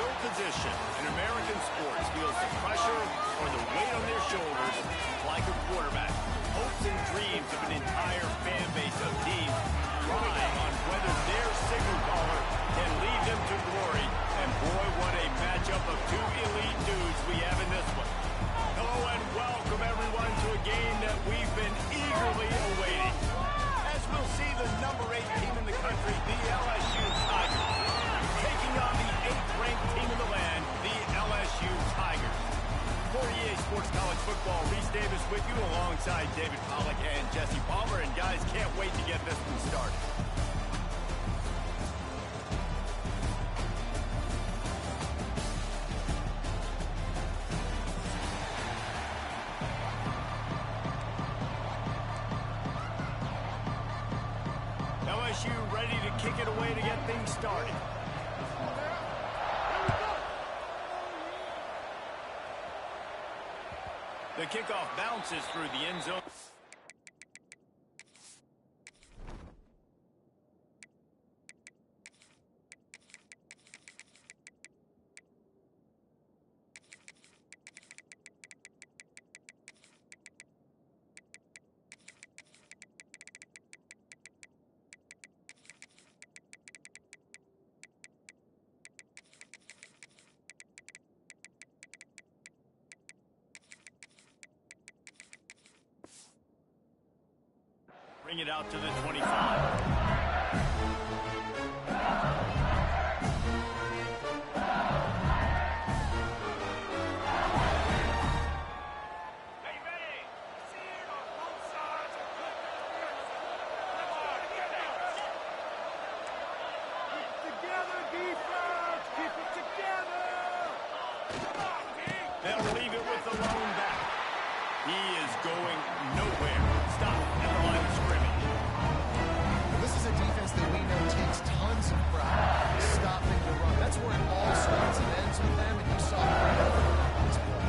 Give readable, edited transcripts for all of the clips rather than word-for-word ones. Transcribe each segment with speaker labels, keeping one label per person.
Speaker 1: field position in American sports feels the pressure or the weight on their shoulders like a quarterback. Hopes and dreams of an entire fan base of teams rely on whether their signal caller can lead them to glory. And boy, what a matchup of two elite dudes we have in this one. Hello and welcome everyone to a game that we've been eagerly awaiting. As we'll see the number 8 team in the country, the LSU Tigers, taking on the 8th-ranked team in the land, the LSU Tigers. For EA Sports College Football, Reese Davis with you alongside David Pollack and Jesse Palmer. And guys, can't wait to get this one started. LSU ready to kick it away to get things started. The kickoff bounces through the end zone. Bring it out to the 25. They'll leave it with the lone back. He is going nowhere. Stop at the line of scrimmage.
Speaker 2: Well, this is a defense that we know takes tons of pride stopping the run. That's where it all starts and ends with them, and you saw it right over this play.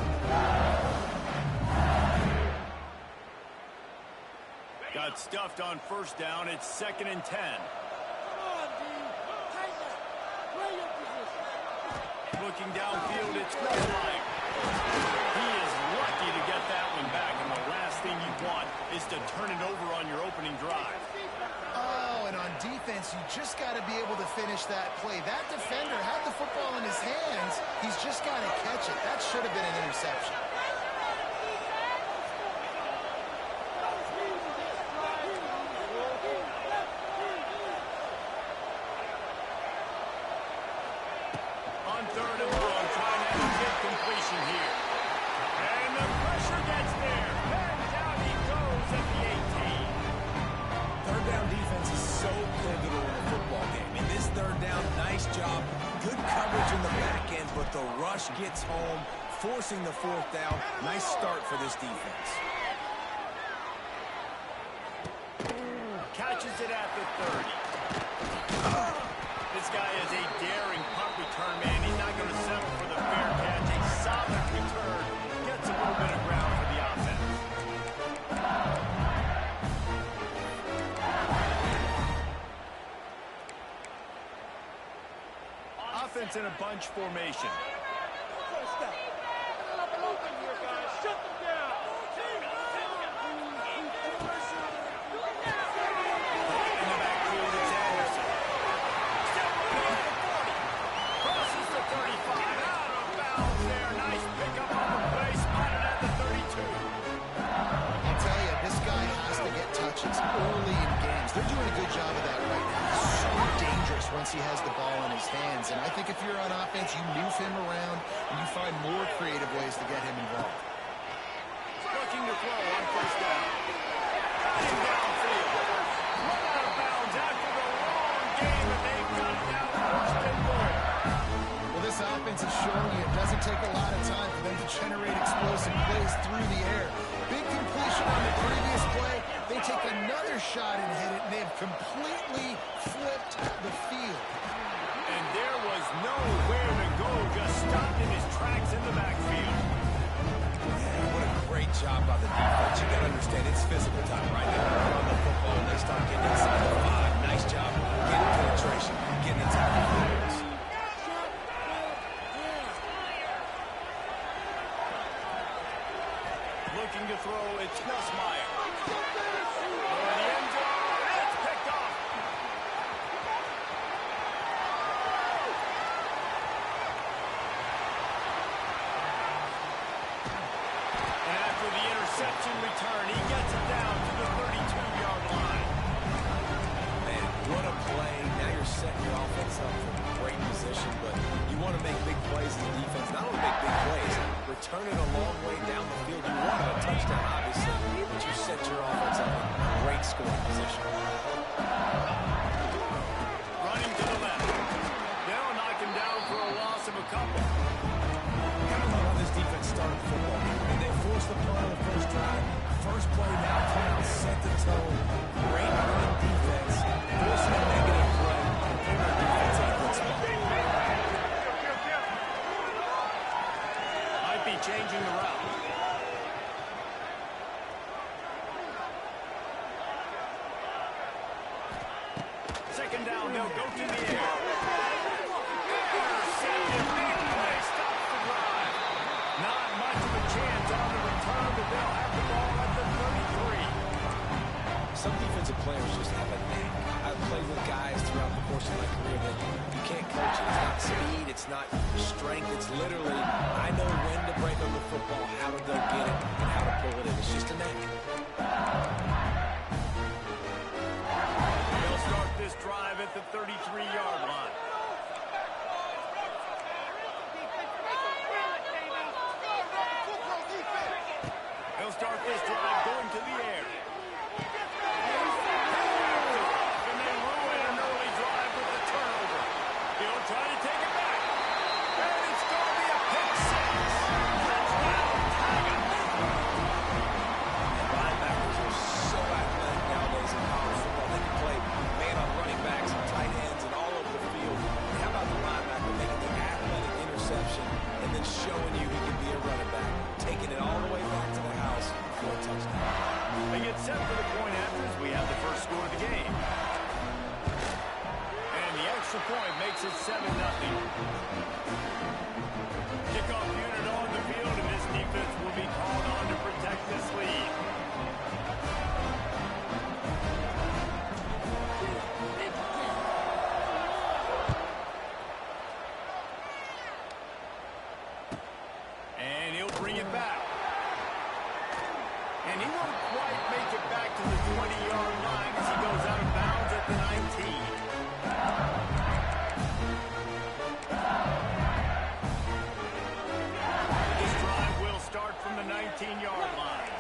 Speaker 1: Got stuffed on first down. It's 2nd and 10. Looking downfield, it's Greenline. He is lucky to get that one back, and the last thing you want is to turn it over on your opening drive.
Speaker 2: Oh, and on defense, you just got to be able to finish that play. That defender had the football in his hands. He's just got to catch it. That should have been an interception.
Speaker 1: On 3rd and long, trying to get completion here. And the pressure gets there. And down he goes at the 18.
Speaker 3: Third down defense is so pivotal in a football game. In this third down, nice job. Good coverage in the back end, but the rush gets home, forcing the 4th down. Nice start for this defense.
Speaker 1: Catches it at the 30. This guy is a daring punt return man. He's not going to settle for the fair catch. A solid return. Gets a little bit of ground for the offense. Offense in a bunch formation.
Speaker 2: Once he has the ball in his hands. And I think if you're on offense, you move him around and you find more creative ways to get him involved.
Speaker 1: Looking to throw on first down. Cutting downfield. Run out of bounds after the long game, and they've got it down first and goal.
Speaker 2: Well, this offense is showing you it doesn't take a lot of time for them to generate explosive plays through the air. Big completion on the previous play. They take another shot and hit it, and they've completely flipped the field.
Speaker 1: And there was nowhere to go, just stopped in his tracks in the backfield.
Speaker 3: Yeah, what a great job by the defense. You got to understand, it's physical time, right? They run the football, and they start getting inside the 5. Nice job getting penetration, getting inside the players.
Speaker 1: looking to throw. It's Nussmeier. For the end zone, and it's picked off. And after the interception return, he gets it down to the 32-yard line.
Speaker 3: Man, what a play. Now you're setting your offense up for a great position, but you want to make big plays as a defense. Not only make big plays, return it a long way down the field. You want a touchdown, obviously, but you set your offense up in a great scoring position.
Speaker 1: Running to the left. They'll knock him down for a loss of a couple.
Speaker 3: Kind of how this defense started the football game. I mean, they forced the punt on the first drive. First play now, come out, set the tone. Great running defense. Forcing a negative play. And putting their defense in a good spot.
Speaker 1: Might be changing the route. Second down, they'll go to the air. Intercepted, big play, stops the drive. Not much of a chance on the return, but they'll have the ball at the 33.
Speaker 3: Some defensive players just have a knack. I've played with guys throughout the course of my career that you can't coach it. It's not speed, it's not strength. It's literally, I know when to break on the football, how to go get it, and how to pull it in. It's just a knack.
Speaker 1: They'll start this drive at the 33-yard line. They'll start this drive going to the air. And they ruin an early drive with the turnover. He'll try to take it back. And it's going to be a pick six. Touchdown, Tigers.
Speaker 3: Linebackers are so athletic nowadays in college football. They can play man on running backs and tight ends and all over the field. And how about the linebacker making the athletic interception and then showing you he can be a running back, taking it all the way back to the house for a touchdown.
Speaker 1: They get set for the point after as we have the first score of the game. And the extra point makes it 7-0. Kickoff unit on the field, and this defense will be called on to protect this lead. And he'll bring it back. And he won't quite make it back to the 20-yard line as he goes out of bounds at the 19. This drive will start from the 19-yard line.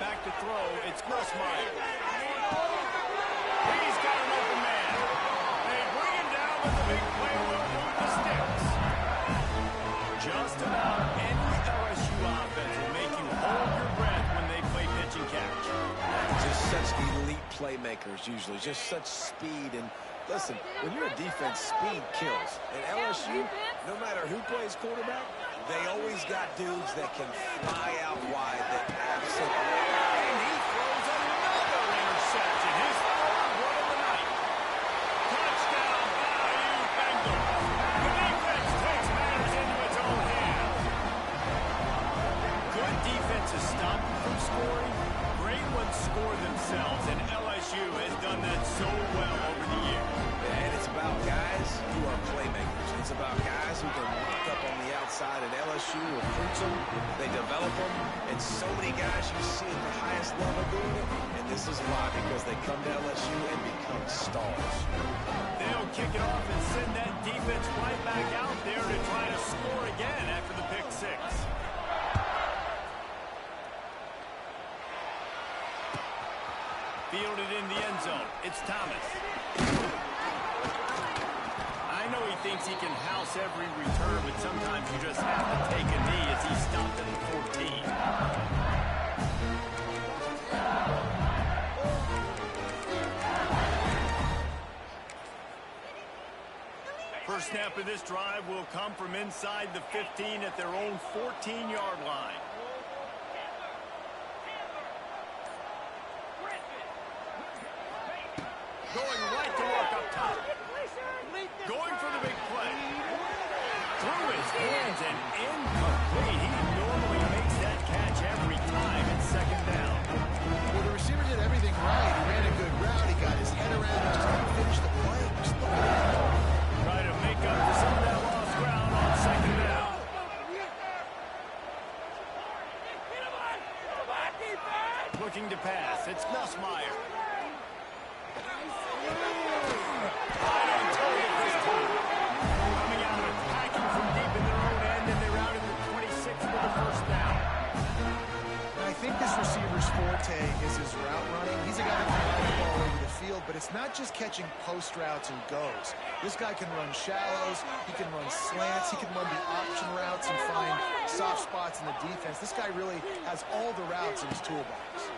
Speaker 1: Back to throw, it's Nussmeier. He's got an open man. They bring him down with the big play will move the sticks. Just about any LSU offense will make you hold your breath when they play pitch and catch.
Speaker 3: Just such elite playmakers usually, just such speed. And listen, when you're a defense, speed kills. And LSU, no matter who plays quarterback, they always got dudes that can fly out wide that absolutely.
Speaker 1: And he throws another interception. His third one of the night. Touchdown, Bayou Bengals. The defense takes matters into its own hands. Good defenses stop you from scoring. Great ones score themselves, and LSU has done that so well over the years.
Speaker 3: And it's about guys who are playmakers. It's about guys who can lock up on the outside, and LSU recruits them, they develop them, and so many guys you see at the highest level doing it, and this is why, because they come to LSU and become stars.
Speaker 1: They'll kick it off and send that defense right back out there to try to score again after the pick six. Fielded in the end zone. It's Thomas. I know he thinks he can house every return, but sometimes you just have to take a knee as he stopped at the 14. First snap of this drive will come from inside the 15 at their own 14-yard line. Going right to work up top. Going for the big play. Through his hands and incomplete. He normally makes that catch every time. It's second down.
Speaker 2: Well, the receiver did everything right. He ran a good route. He got his head around and just couldn't finish the play. Just look at that.
Speaker 1: Try to make up for some of that lost ground on second down. Looking to pass. It's Nussmeier. Right on target this time. Coming out and attacking from deep in their own end, and they're out in the 26 for the first down.
Speaker 2: And I think this receiver's forte is his route running. He's a guy that can run the ball over the field, but it's not just catching post routes and goes. This guy can run shallows, he can run slants, he can run the option routes and find soft spots in the defense. This guy really has all the routes in his toolbox.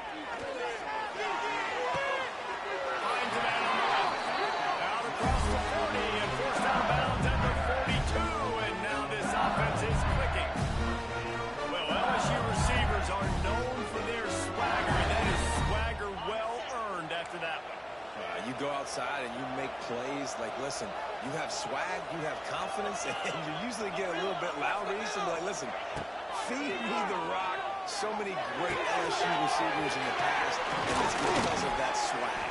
Speaker 1: Finds a man on the left. Out across the 40 and forced out of bounds at the 42, and now this offense is clicking. Well, LSU receivers are known for their swagger, and that is swagger well earned after that one.
Speaker 3: You go outside and you make plays. Like, listen, you have swag, you have confidence, and you usually get a little bit louder. You should be like, listen, feed me the rock. So many great LSU receivers in the past, and it's because of that swag.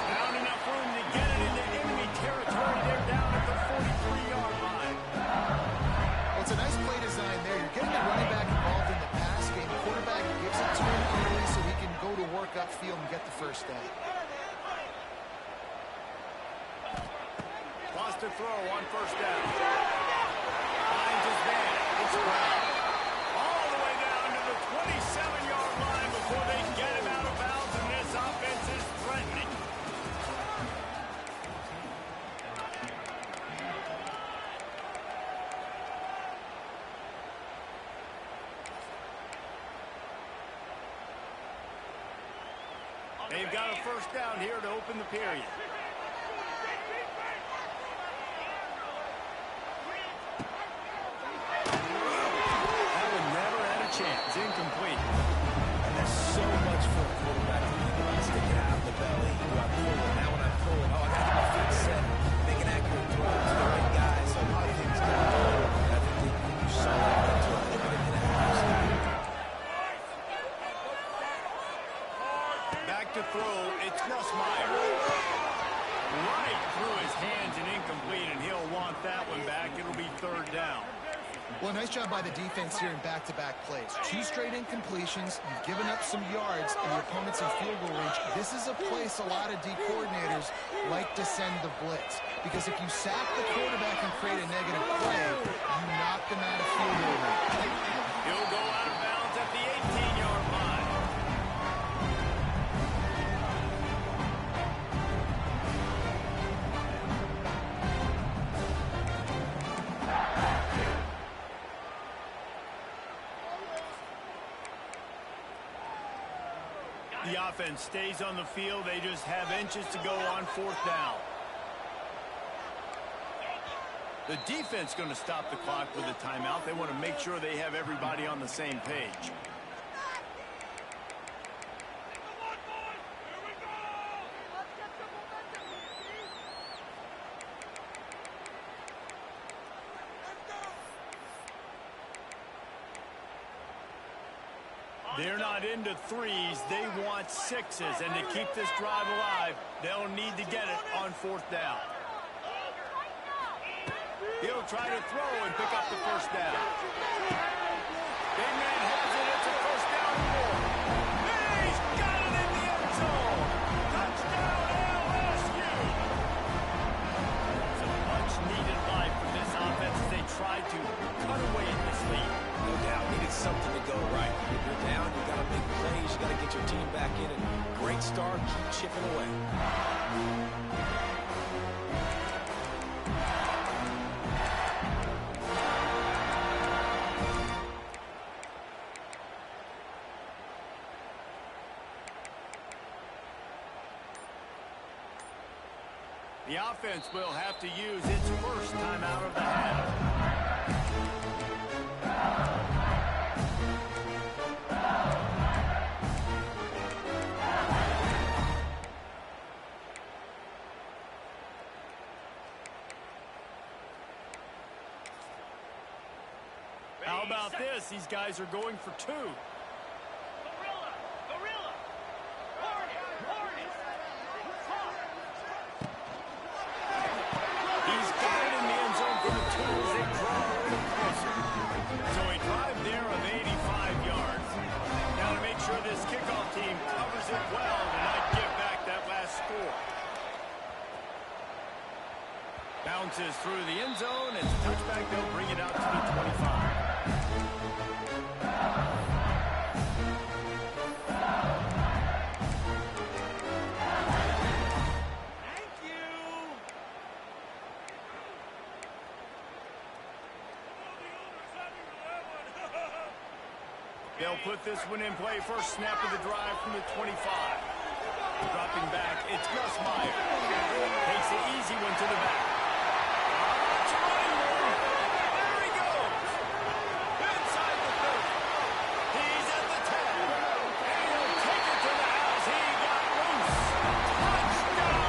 Speaker 1: Found enough room to get it into enemy territory. They're down at the 43-yard line.
Speaker 2: Well, it's a nice play design there. You're getting the running back involved in the pass game. The quarterback gives it to him early so he can go to work upfield and get the first down.
Speaker 1: Lost to throw on first down. Finds his man. It's Brown. All the way down to the 27-yard line before they get him out of bounds, and this offense is threatening. They've got a first down here to open the period. Chance, incomplete.
Speaker 3: And there's so much for a quarterback to do. Stick it out of the belly. Do I pull it? Now when I pull it, oh, I got to get my feet set. Make an accurate throw to the right guy. So a lot of things go on. And I think you saw that into a little bit of inaccuracy.
Speaker 1: Back to throw. It's Nussmeier. Right through his hands and incomplete, and he'll want that one back. It'll be third down.
Speaker 2: Well, nice job by the defense here in back-to-back plays. 2 straight incompletions. You've given up some yards, and your opponent's in field goal range. This is a place a lot of D coordinators like to send the blitz. Because if you sack the quarterback and create a negative play, you knock them out of field goal range.
Speaker 1: He'll go out of bounds at the 18-yard line. The offense stays on the field. They just have inches to go on fourth down. The defense going to stop the clock with a timeout. They want to make sure they have everybody on the same page. They're not into threes. They want sixes. And to keep this drive alive, they'll need to get it on fourth down. He'll try to throw and pick up the first down. Big man has it. It's a first down and more. He's got it in the end zone. Touchdown, LSU. It's a much-needed life for this offense as they try to cut away at this lead.
Speaker 3: No doubt. Needed something to go right. If you're down, you got to make plays. You got to get your team back in. And great start. Keep chipping away.
Speaker 1: The offense will have to use its first timeout of the half. about this? These guys are going for two. He's got it in the end zone for the two as they draw a little closer. So a drive there of 85 yards. Now to make sure this kickoff team covers it well to not give back that last score. Bounces through the end zone. It's a touchback. They'll bring it out to the 25. Thank you. They'll put this one in play. First snap of the drive from the 25. Dropping back, it's Gus Meyer. Takes the easy one to the back. There he goes. Inside the 30. He's at the 10. And he'll take it to the house. He got loose. Touchdown,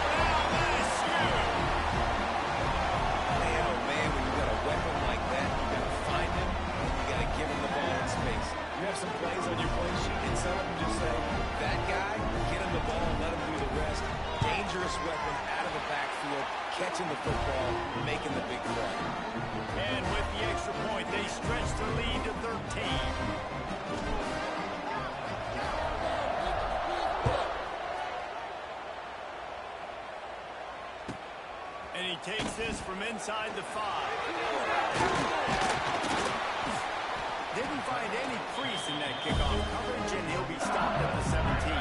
Speaker 1: LSU.
Speaker 3: Man, oh man, when you got a weapon like that, you got to find him, and you got to give him the ball in space. You have some plays on your play sheet, and some of them just say, that guy, get him the ball, let him do the rest. Dangerous weapon out of the backfield, catching the football, making the big play.
Speaker 1: And with the extra point, they stretch the lead to 13. And he takes this from inside the 5. Didn't find any crease in that kickoff coverage, and he'll be stopped at the 17.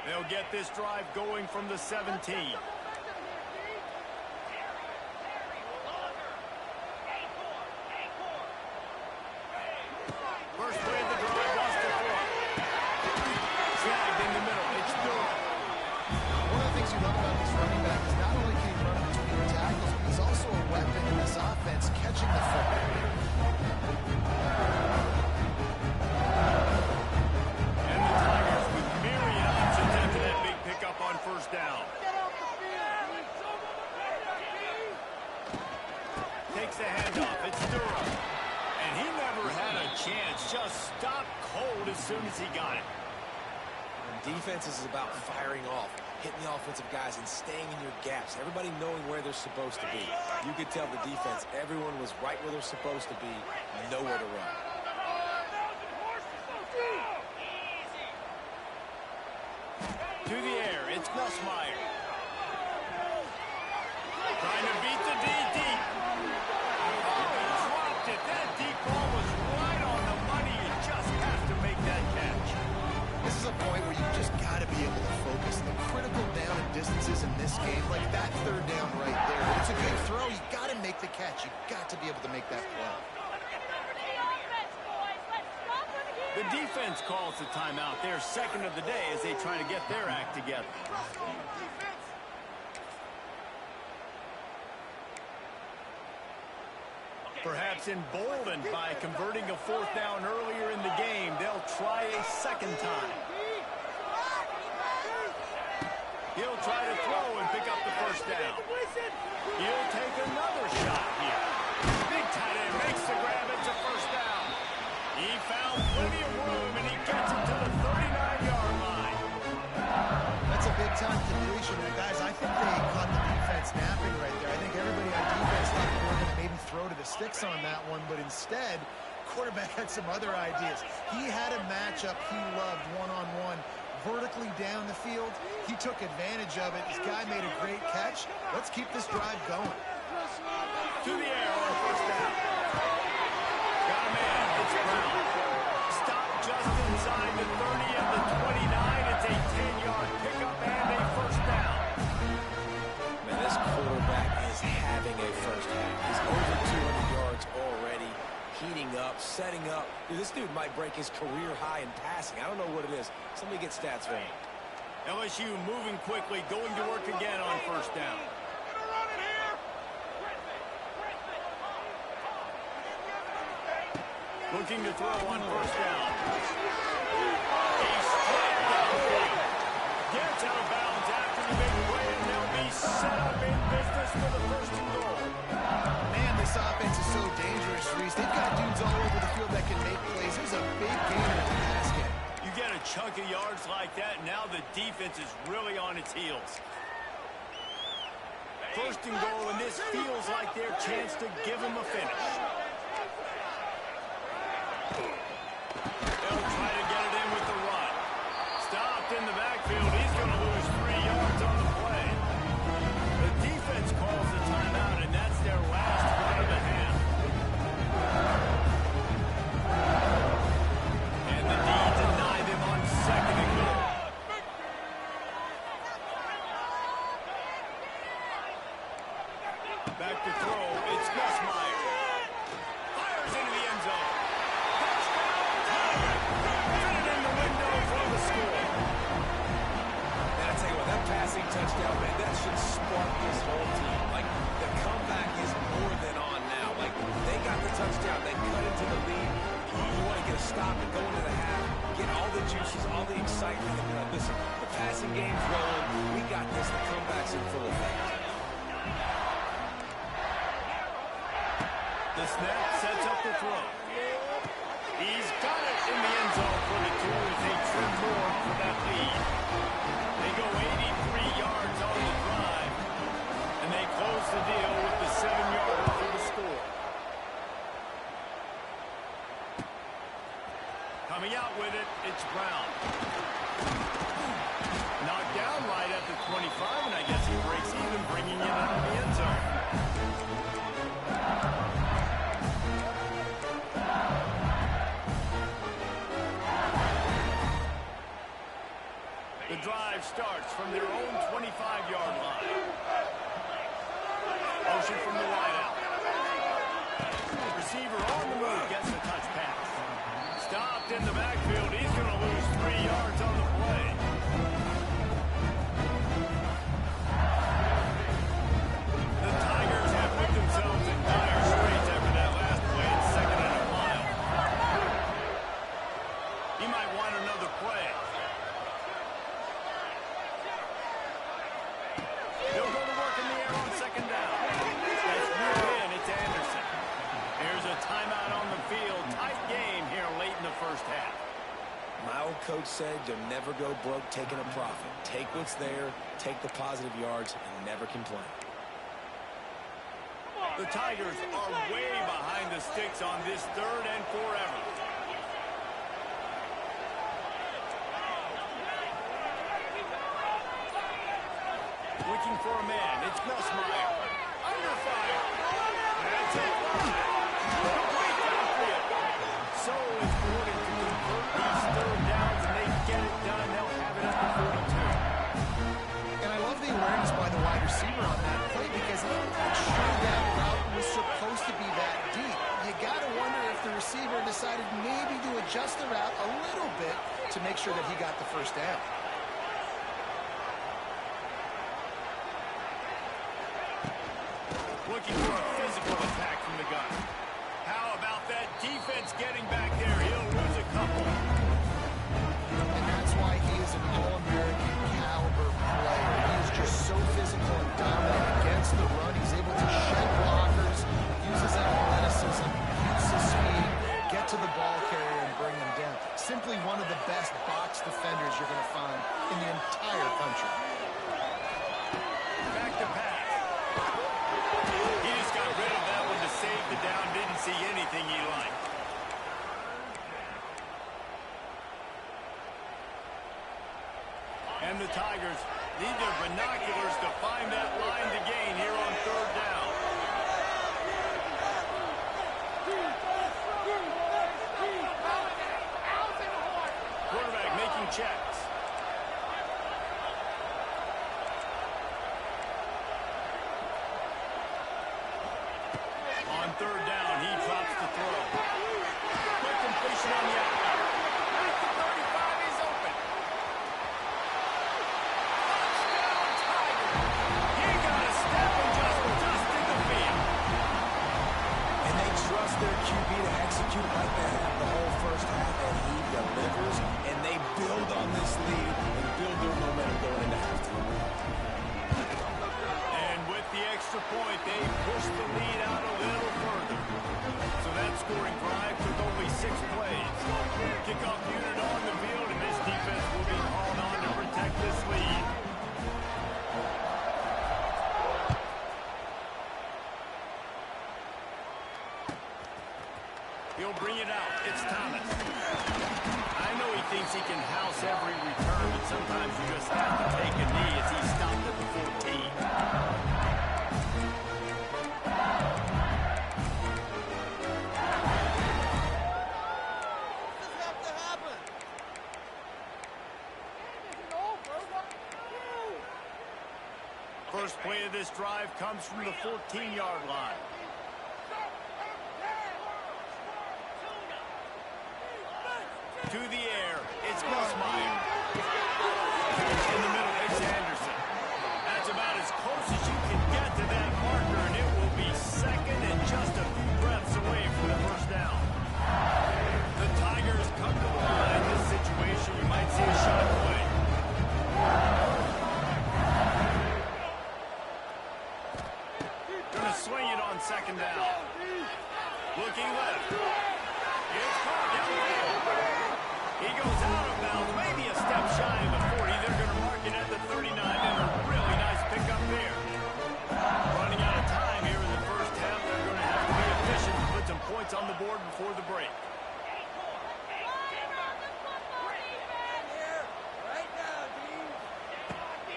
Speaker 1: They'll get this drive going from the 17. First play of the drive was to throw. Snagged in the middle. It's Durham.
Speaker 2: One of the things you love about this running back is not only can he run between tackles, but he's also a weapon in this offense catching the football.
Speaker 1: And the Tigers with myriad options after that big pickup on first down. Takes the handoff. It's Durham. And he never had a chance. Just stopped cold as soon as he got it.
Speaker 3: And defense is about firing off, hitting the offensive guys and staying in your gaps. Everybody knowing where they're supposed to be. You could tell the defense, everyone was right where they're supposed to be, nowhere to run.
Speaker 1: To the air, it's Gus Meyer. Trying to beat the D deep. Dropped it. That deep ball was right on the money. You just have to make that catch.
Speaker 2: This is a point where you just got to be able to focus. The critical down and distances in this game, like that third down right there. When it's a good throw, you got to make the catch. You got to be able to make that play.
Speaker 1: The defense calls the timeout. Their second of the day as they try to get their act together. Perhaps emboldened by converting a fourth down earlier in the game, they'll try a second time. He'll try to throw and pick up the first down. He'll take another shot here. Big tight end makes the grab. It's a first down. He found plenty of room, and he gets it to the 39-yard line.
Speaker 2: That's a big-time completion. And guys, I think they caught the defense napping right there. I think everybody on defense thought they were going to maybe throw to the sticks on that one, but instead, quarterback had some other ideas. He had a matchup he loved one-on-one, vertically down the field. He took advantage of it. This guy made a great catch. Let's keep this drive going.
Speaker 1: To the air on first down. Got a man. It's Brown. Stopped just inside the 30 and the 29. It's a 10-yard pickup and a first down.
Speaker 3: Man, this quarterback is having a first half. He's over 200 yards already, heating up, setting up. Dude, this dude might break his career high in passing. I don't know what it is. Somebody get stats for him.
Speaker 1: LSU moving quickly, going to work again on first down. Looking to throw on first down. He's straight downfield. Gets out of bounds after the big play, and they'll be set up in business for the first and goal.
Speaker 2: Man, this offense is so dangerous, Reese. They've got dudes all over the field that can make plays. There's a big gainer in the pass game.
Speaker 1: You get a chunk of yards like that, and now the defense is really on its heels. First and goal, and this feels like their chance to give them a finish. They'll try to get it in with the run. Stopped in the backfield. He's going to lose 3 yards on the play. The defense calls the timeout, and that's their last play of the half. And the D denied them on second and goal. Back to throw. It's Gus Myers. Fires into the end zone. Touchdown, Tigers! Put it in the window for the score.
Speaker 3: And I tell you what, that passing touchdown, man, that should spark this whole team. Like, the comeback is more than on now. Like, they got the touchdown. They cut into the lead. You want to get a stop and go into the half, get all the juices, all the excitement. Listen, the passing game's rolling. We got this. The comeback's in full effect.
Speaker 1: The snap sets up the throw. He's got it in the end zone for the 2 as they trim more for that lead. They go 83 yards on the drive, and they close the deal with the 7-yarder for the score. Coming out with it, it's Brown. Knocked down right at the 25, and I guess he breaks even, bringing it out of the end zone. The drive starts from their own 25-yard line. Motion from the wideout. Receiver on the move gets a touch pass. Stopped in the backfield. He's going to lose 3 yards on the play. The Tigers have put themselves in dire straits after that last play at 2nd and a mile. He might want another play. He'll go to work in the air on 2nd down. That's real in. It's Anderson. There's a timeout on the field. Tight game here late in the first half.
Speaker 3: My old coach said you'll never go broke taking a profit. Take what's there, take the positive yards, and never complain.
Speaker 1: The Tigers are way behind the sticks on this 3rd and forever. Looking for a man. It's Gus Myers. Under fire. That's it. Complete downfield. So important to convert these 3rd downs, and they get it done. They'll have it at the 42.
Speaker 2: And I love the awareness by the wide receiver on that play because I'm not sure that route was supposed to be that deep. You got to wonder if the receiver decided maybe to adjust the route a little bit to make sure that he got the first down.
Speaker 1: Looking for a physical attack from the gun. How about that defense getting back there? He'll lose a couple.
Speaker 2: And that's why he is an All-American caliber player. He is just so physical and dominant against the run. He's able to shed blockers, uses athleticism, uses speed, get to the ball carrier and bring him down. Simply one of the best box defenders you're going to find in the entire country.
Speaker 1: Back to pass. He just got rid of that one to save the down. Didn't see anything he liked. And the Tigers need their binoculars to find that line to gain here on 3rd down. Quarterback making checks. On 3rd down, he drops the throw. Quick completion on the outlet. At the 35, he's open. Touchdown, Tigers. He got a step and just dusted the field.
Speaker 3: And they trust their QB to execute like that.
Speaker 1: First play of this drive comes from the 14-yard line. To the air, it's Grossmeyer. In the middle, it's Anderson. That's about as close as you can get to that marker, and it will be second and just a few breaths away from the first down. The Tigers come to the line in this situation. You might see a shot play. Gonna swing it on second down. Looking left. It's caught downfield. He goes out of bounds, maybe a step shy of the 40. They're going to mark it at the 39, and a really nice pickup there. Running out of time here in the first half. They're going to have to be efficient to put some points on the board before the break.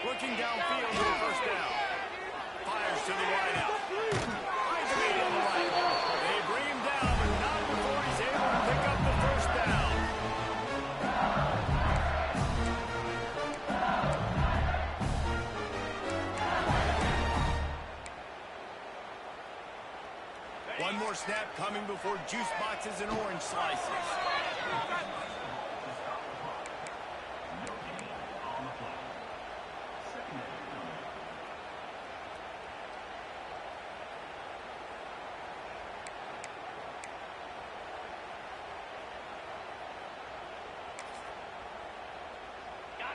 Speaker 1: Looking downfield for the first down. Fires to the wideout. Finds a man on the right. They bring him down, but not before he's able to pick up the first down. One more snap coming before juice boxes and orange slices.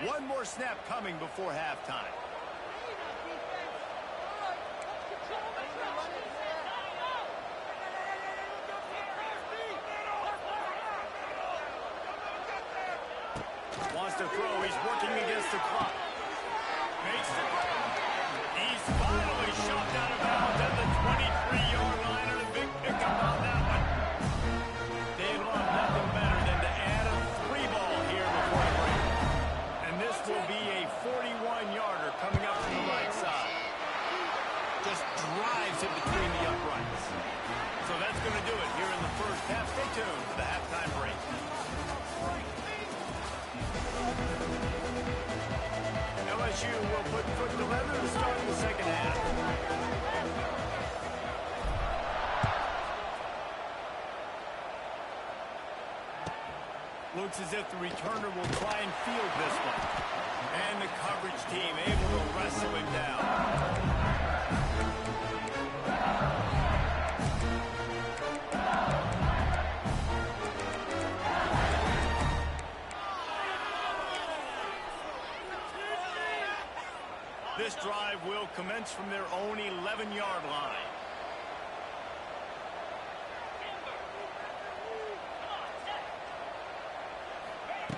Speaker 1: One more snap coming before halftime. Wants to throw. He's working against the clock. Makes the throw. He's finally shoved out of bounds at the 23-yard line, and a big pickup on that one. They'd want nothing better than to add a 3-ball here before the break. And this will be a 41-yarder coming up from the right side. Just drives it between the uprights. So that's going to do it here in the first half. Stay tuned for the halftime break. LSU will put foot to leather to start the second half. Looks as if the returner will try and field this one. And the coverage team able to wrestle him down. This drive will commence from their own 11-yard line.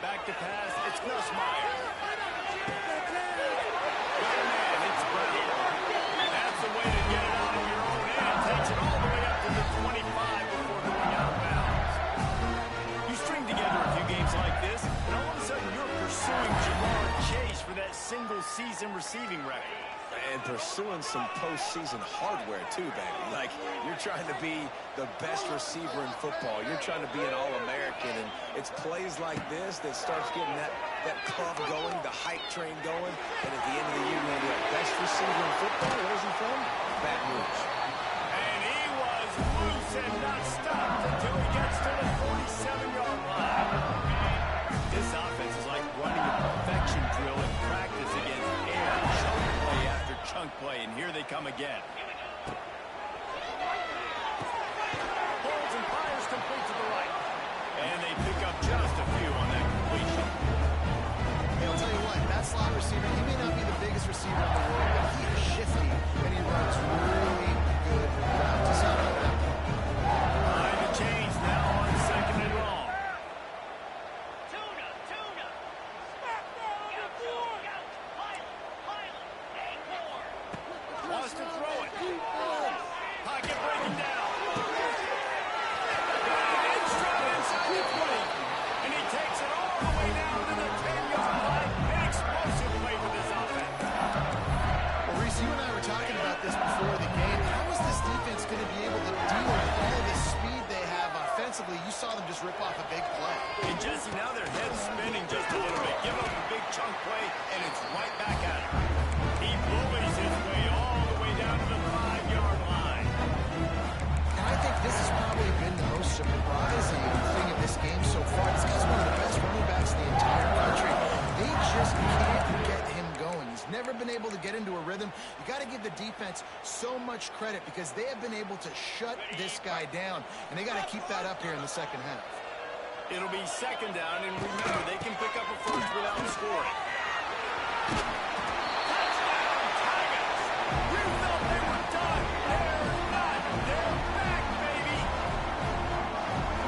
Speaker 1: Back to pass, it's Grossmeyer. Got a man, it's Brown. That's the way to get it out of your own end. Takes it all the way up to the 25 before going out of bounds. You string together a few games like this, and all of a sudden you're pursuing Jamar Chase for that single-season receiving record.
Speaker 3: And pursuing some postseason hardware, too, baby. Like, you're trying to be the best receiver in football. You're trying to be an All-American. And it's plays like this that starts getting that club going, the hype train going. And at the end of the year, you're the best receiver in football. Where's he from? Baton Rouge.
Speaker 1: And he was loose and not stopped until he gets to the 47-yard line. This offense is like running a perfection drill in practice against air. Chunk play after chunk play, and here they come again. Holds and fires complete to the right. And they pick up just a few on that completion.
Speaker 2: Hey, I'll tell you what, that slot receiver, he may not be the biggest receiver in the world, but he is shifty, and he runs really good routes.
Speaker 1: Behind the chains now on second and long. Wants to throw it. Pocket breaking down. Inside the 20. And he takes it all the way down to the 10-yard line. An explosive play for this offense.
Speaker 2: Well, Reese, you and I were talking about this before the game. How is this defense going to be able to deal with all of this speed they have offensively? You saw them just rip off a big play.
Speaker 1: And Jesse, now their head's spinning just a little bit. Give up a big chunk play, and it's right back at him. He bullies his way
Speaker 2: never been able to get into a rhythm. You got to give the defense so much credit because they have been able to shut this guy down, and they got to keep that up here in the second half.
Speaker 1: It'll be second down, and remember, they can pick up a first without scoring. Touchdown, Tigers! You thought they were done. They're not. They're back, baby!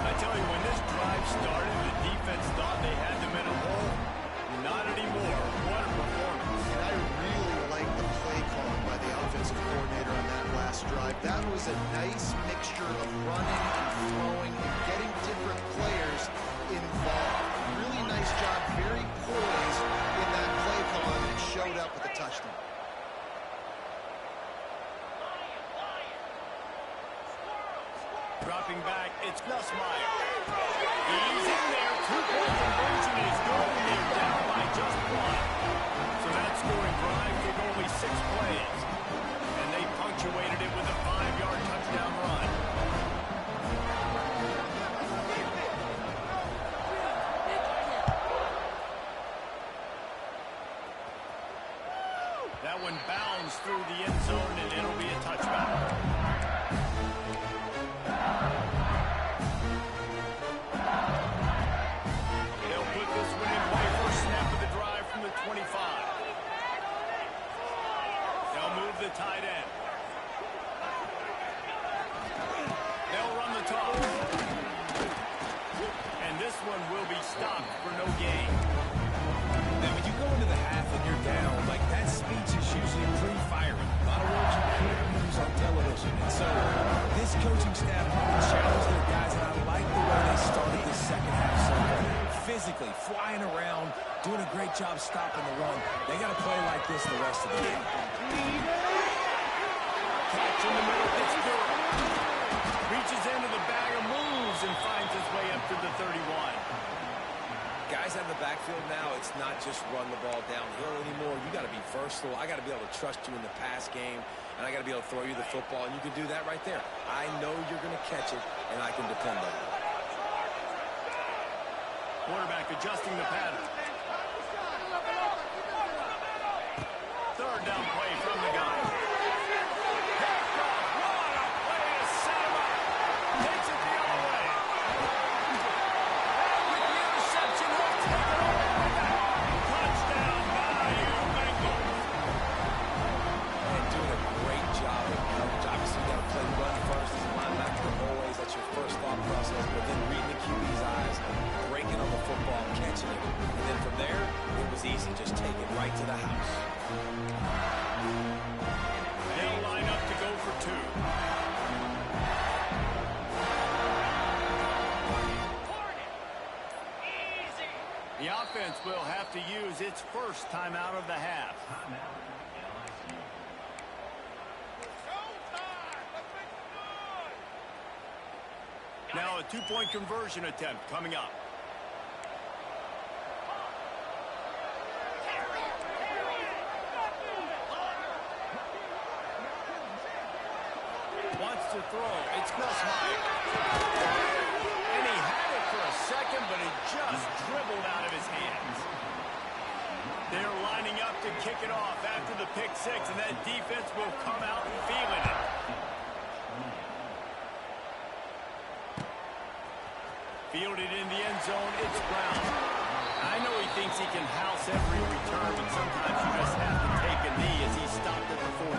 Speaker 1: I tell you, when this drive started, the defense thought they had them in a hole. Not anymore. What a performance.
Speaker 4: And I really like the play call by the offensive coordinator on that last drive. That was a nice mixture of running and throwing and getting different players involved. Really nice job, very poised in that play call, and it showed up with a touchdown.
Speaker 1: Dropping back, it's Nussmeier. He's in there. Two-point conversion is good, and they're down by just one. So that scoring drive took only 6 plays. And they punctuated it with a 5-yard touchdown run. That one bounds through the end zone, and it'll be a touchback. They'll put this one in play for a snap of the drive from the 25. They'll move the tight end. They'll run the toss. And this one will be stopped for no gain.
Speaker 3: Now, when you go into the half and you're down, like that speech is usually pretty fiery. A lot of words you can't use on television. And so this coaching staff really challenged their guys, and I like the way they started this second half so far. Physically, flying around, doing a great job stopping the run. They got to play like this the rest of the game.
Speaker 1: Catch in the middle, it's good. Reaches into the bag of moves and finds his way up to the 31.
Speaker 3: Guys out of the backfield now, it's not just run the ball downhill anymore. You got to be versatile. I got to be able to trust you in the pass game, and I got to be able to throw you the football, and you can do that right there. I know you're going to catch it, and I can depend on you.
Speaker 1: Quarterback adjusting the pattern. Third down play from the guy. Picked off. What a play to set him up. Takes it the other way. With the interception, he'll take it all the way back. Touchdown, Bayou Bengals.
Speaker 3: And doing a great job of coverage. Obviously, you got to play run first as a linebacker always. That's your first thought process. But then reading the QB's eyes, breaking on the football, catching it. And then from there, it was easy. Just take it right to the house.
Speaker 1: They'll line up to go for 2. The offense will have to use its first timeout of the half. Now a 2-point conversion attempt coming up. Wants to throw. It's Nussmeier. And he had it for a second, but it just dribbled out of his hands. They're lining up to kick it off after the pick 6, and that defense will come out feeling it. Fielded in the end zone, it's Brown. I know he thinks he can house every return, but sometimes you just have to take a knee as he stopped at the 14.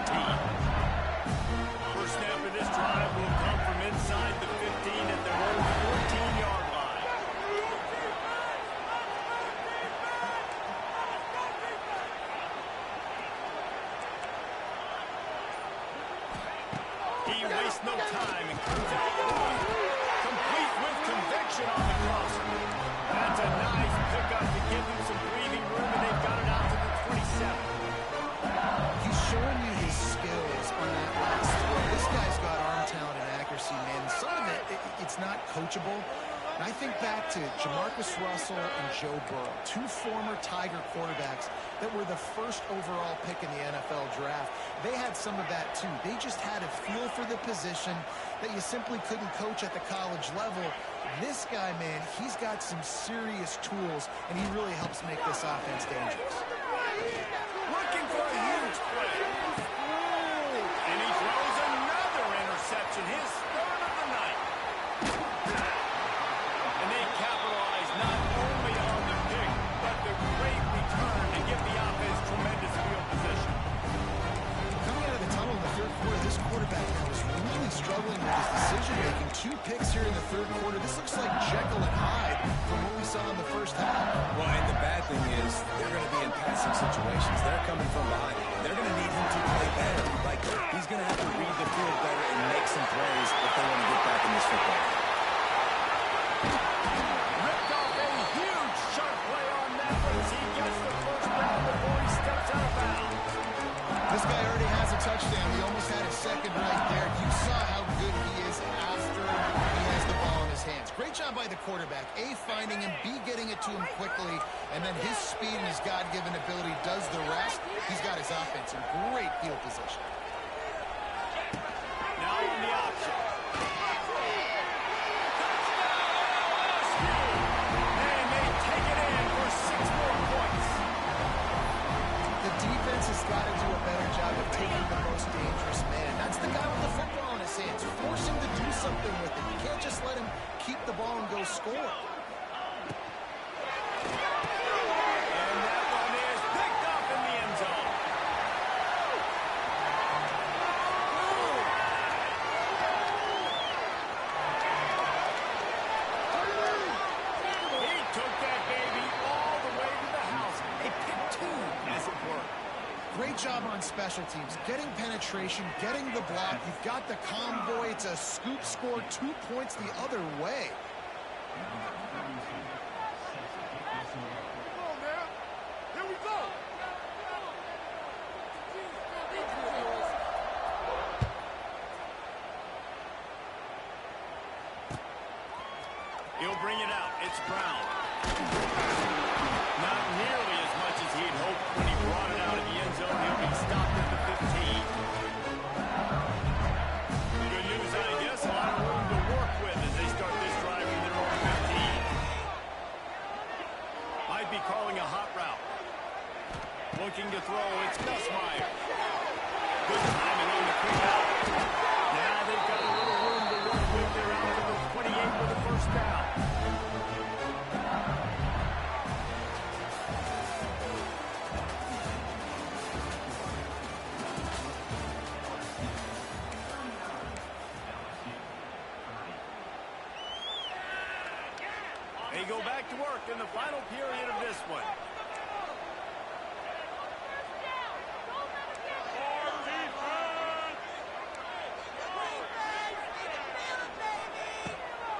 Speaker 1: First snap of this drive will come from inside the 15 at their own 14-yard line. He wastes no time and comes out wide. Complete with conviction on the crosser. That's a nice pickup to give him some breathing room, and they've got it out to the 27.
Speaker 2: He's showing you his skills on that last throw. This guy's got arm talent and accuracy, man. Some of it's not coachable. And I think back to Jamarcus Russell and Joe Burrow, 2 former Tiger quarterbacks that were the first overall pick in the NFL draft. They had some of that, too. They just had a feel for the position that you simply couldn't coach at the college level. This guy, man, he's got some serious tools, and he really helps make this offense dangerous.
Speaker 1: Looking for
Speaker 2: decision-making. 2 picks here in the third quarter. This looks like Jekyll and Hyde from what we saw in the first half.
Speaker 3: Well, and the bad thing is they're going to be in passing situations. They're coming from behind. They're going to need him to play better. Like, he's going to have to read the field better and make some plays if they want to get back in this football game.
Speaker 1: Ripped off a huge sharp play on that one as he gets the first down before he steps out of bounds.
Speaker 2: This guy already has a touchdown. He almost had his second right there. You saw how good he is after he has the ball in his hands. Great job by the quarterback. A, finding him, B, getting it to him quickly, and then his speed and his God-given ability does the rest. He's got his offense in great field position.
Speaker 1: Now on the option. And they take it in for 6 more points.
Speaker 2: The defense has got to do a better job of taking the most dangerous man. That's the guy with the football in his hands. Force him to do something with it. You can't just let him keep the ball and go score.
Speaker 1: And that one is picked up in the end zone. He took that baby all the way to the house. A pick 2, as it were.
Speaker 2: Great job on special teams. Getting penetration, getting the block. You've got the convoy. It's a scoop score, 2 points the other way.
Speaker 1: He'll bring it out. It's Brown. Not nearly as much as he'd hoped when he brought it out of the end zone. He'll be stopped at the 15. Good news, I guess. A lot of room to work with as they start this drive from their own 15. Might be calling a hot route. Looking to throw. It's Nussmeier. Good timing on the quick out. Now they've got a little room to work with. They're out to the 28 for the first down. They go back to work in the final period of this one.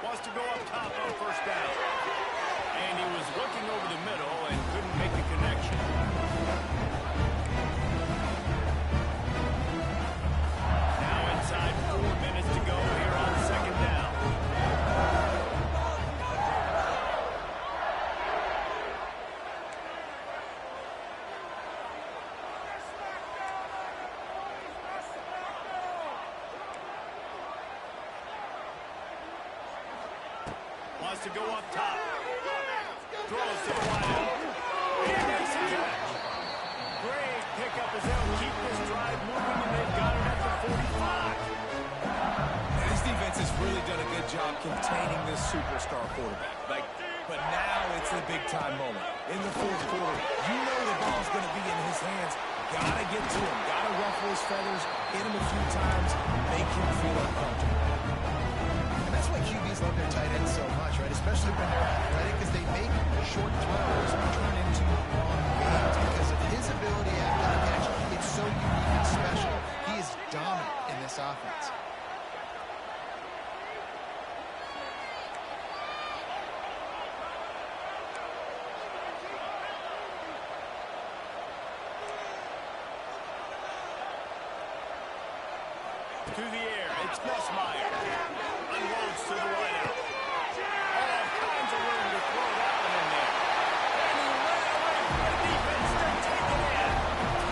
Speaker 1: Wants to go up top on first down. And he was looking over the middle and couldn't make the connection. Now inside 4 minutes to go here on second down. Wants to go up top. Throws to the wide out. He makes a catch. Great pickup as they'll keep this drive moving, and they've got it at the 45.
Speaker 3: And this defense has really done a good job containing this superstar quarterback. But now it's the big-time moment. In the fourth quarter, you know the ball's going to be in his hands. Gotta get to him. Gotta ruffle his feathers, hit him a few times, make him feel uncomfortable.
Speaker 2: And that's why QBs love their tight ends so much, right? Especially when they're athletic, because they make short throws turn into long games because of his ability after the catch. It's so unique and special. He is dominant in this offense.
Speaker 1: To the air, it's Nussmeier. Unloads to the right out. All kinds of room to throw that one in there. And he ran away from the defense to take it in.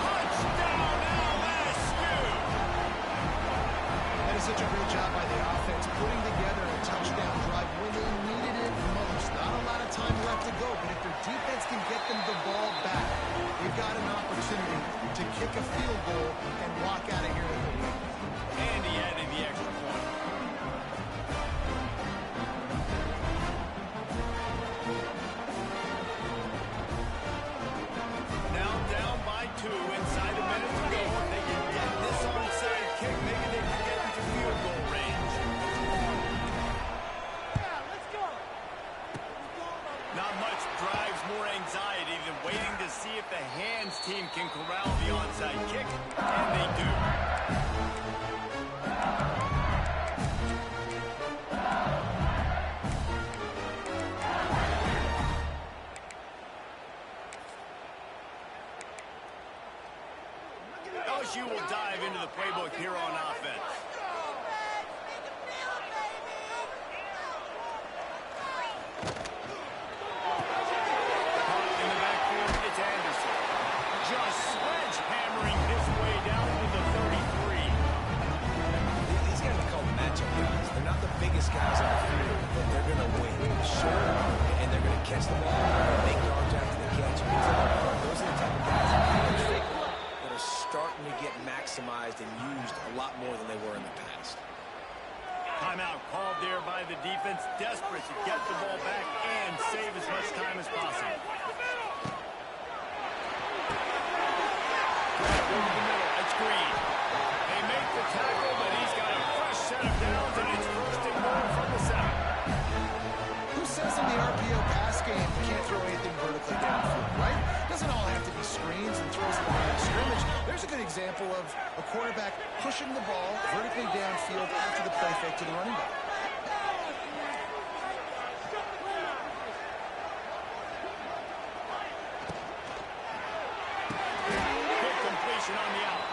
Speaker 1: Touchdown, LSU!
Speaker 2: That is such a great job by the offense, putting together a touchdown drive when they needed it most. Not a lot of time left to go, but if their defense can get them the ball back, they've got an opportunity to kick a field goal and walk out of here with a win.
Speaker 1: And he added the extra point. Now down by 2 inside a minute to go. If they can get this onside kick, maybe they can get into field goal range. LSU will dive into the playbook here on offense. In the backfield, it's Anderson. Just sledgehammering his way down to the 33.
Speaker 3: These guys are called matchup guys. They're not the biggest guys on the field, but they're going to win. Short, and they're going to catch the ball and make yards after the catch. Those are the type of guys that are starting to get maximized and used a lot more than they were in the past.
Speaker 1: Timeout called there by the defense, desperate to get the ball back and save as much time as possible. Over the middle, it's Green. They make the tackle, but he's got a fresh set of downs, and it's first and goal from the 7.
Speaker 2: Who says in the RPO pass game you can't throw anything vertically downfield, right? Doesn't all have to be screens and throws at the line of scrimmage. There's a good example of a quarterback pushing the ball vertically downfield after the play fake to the running back.
Speaker 1: Quick completion on the out.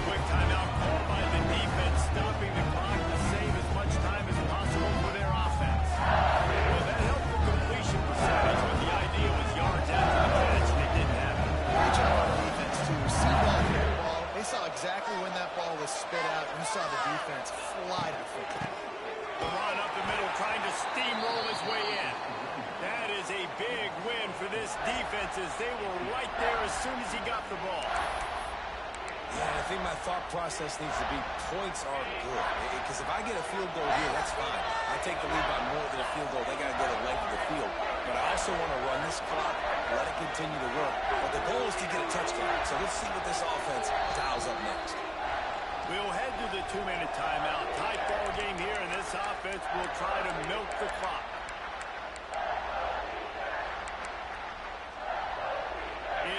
Speaker 1: Quick timeout called by the defense, stopping the clock to save as much time as possible for their offense. Well, that helped the completion percentage, but the idea was yards after the catch, and it didn't happen.
Speaker 2: Great job on the defense, too. See ball, hear ball. They saw exactly when that ball was spit out, and you saw the defense fly to the football.
Speaker 1: The run up the middle, trying to steamroll his way in. That is a big win for this defense, as they were right there as soon as he got the ball.
Speaker 3: Yeah, I think my thought process needs to be points are good. Because if I get a field goal here, that's fine. I take the lead by more than a field goal. They got to go the length of the field. But I also want to run this clock, let it continue to work. But the goal is to get a touchdown. So let's see what this offense dials up next.
Speaker 1: We'll head to the 2-minute timeout. Tight ball game here, and this offense will try to milk the clock.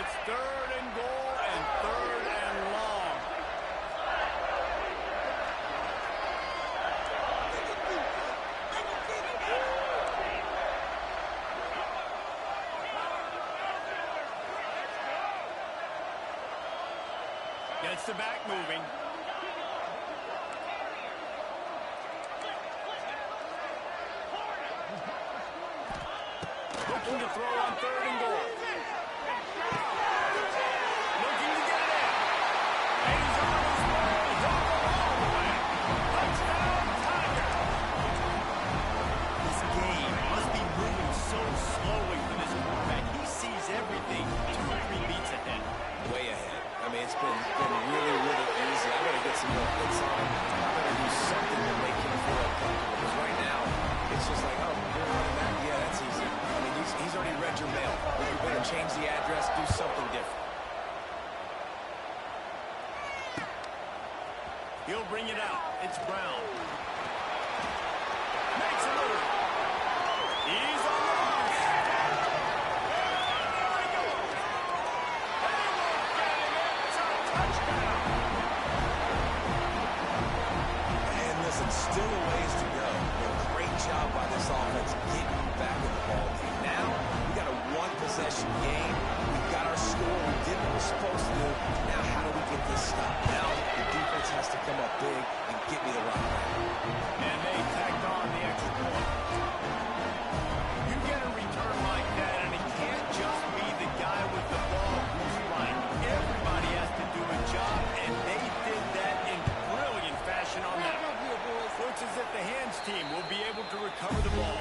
Speaker 1: It's 3rd and goal and 3rd and long. Gets the back moving. Looking to throw on 3rd and goal. Looking to get it in. And he's on his way. He'll go all the way. Touchdown, Tiger. This game must be moving so slowly for this quarterback. He sees everything 2 or 3 beats ahead.
Speaker 3: Way ahead. I mean, it's been really, really easy. I better get some more hits on him. I better do something to make him feel uncomfortable. Because right now, it's just like, oh, you're running that? Yeah, that's easy. I mean, he's already read your mail. You better change the address, do something different.
Speaker 1: He'll bring it out. It's Brown. Makes a move. He's on the mark.
Speaker 3: And listen, still a ways to go. But great job by this offense getting back in the ball game. Now, we got a one-possession game. We've got our score. We did what we're supposed to do. Now, how do we get this stopped? Now, the defense has to come up big and get me the rock back.
Speaker 1: And they tacked on the extra point. You get a return like that, and it can't just be the guy with the ball who's right. Everybody has to do a job, and they did that in brilliant fashion on that. Looks as if the hands team will be able to recover the ball.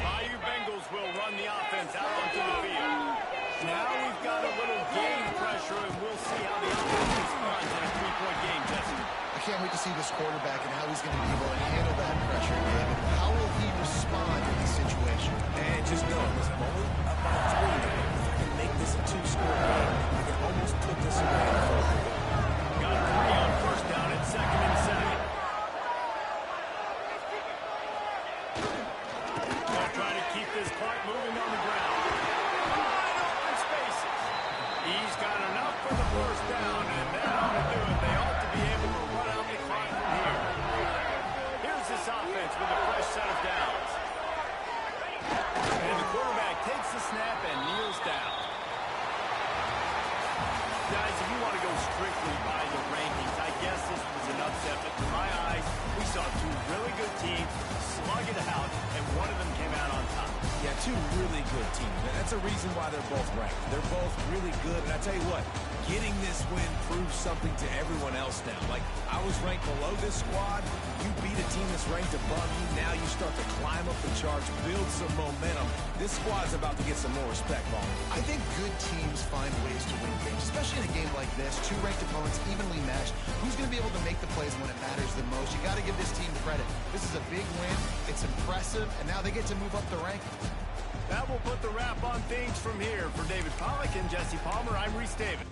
Speaker 1: Bayou Bengals will run the offense out onto the field. Now we've got a little game pressure, and we'll see how the offense responds in a 3-point game, Jesse.
Speaker 2: I can't wait to see this quarterback and how he's going to be able to handle that pressure, David. How will he respond in this situation?
Speaker 3: And just know, listen, I'm only up by 3 now. If I can make this a 2-score game, I can almost put this away in the fourth.
Speaker 1: Got 3 on 1st down at 2nd and 7. They'll try to keep this clock moving on the ground. Wide open spaces. He's got enough for the 1st down, and that ought to do it. They ought to be able to run out the clock from here. Here's this offense with a fresh
Speaker 3: two really good teams. And that's a reason why they're both ranked. They're both really good. And I tell you what, getting this win proves something to everyone else now. Like, I was ranked below this squad. You beat a team that's ranked above you. Now you start to climb up the charts, build some momentum. This squad's about to get some more respect, Paul.
Speaker 2: I think good teams find ways to win games, especially in a game like this. Two ranked opponents evenly matched. Who's going to be able to make the plays when it matters the most? You got to give this team credit. This is a big win. It's impressive, and now they get to move up the rankings.
Speaker 1: That will put the wrap on things from here. For David Pollack and Jesse Palmer, I'm Reese David.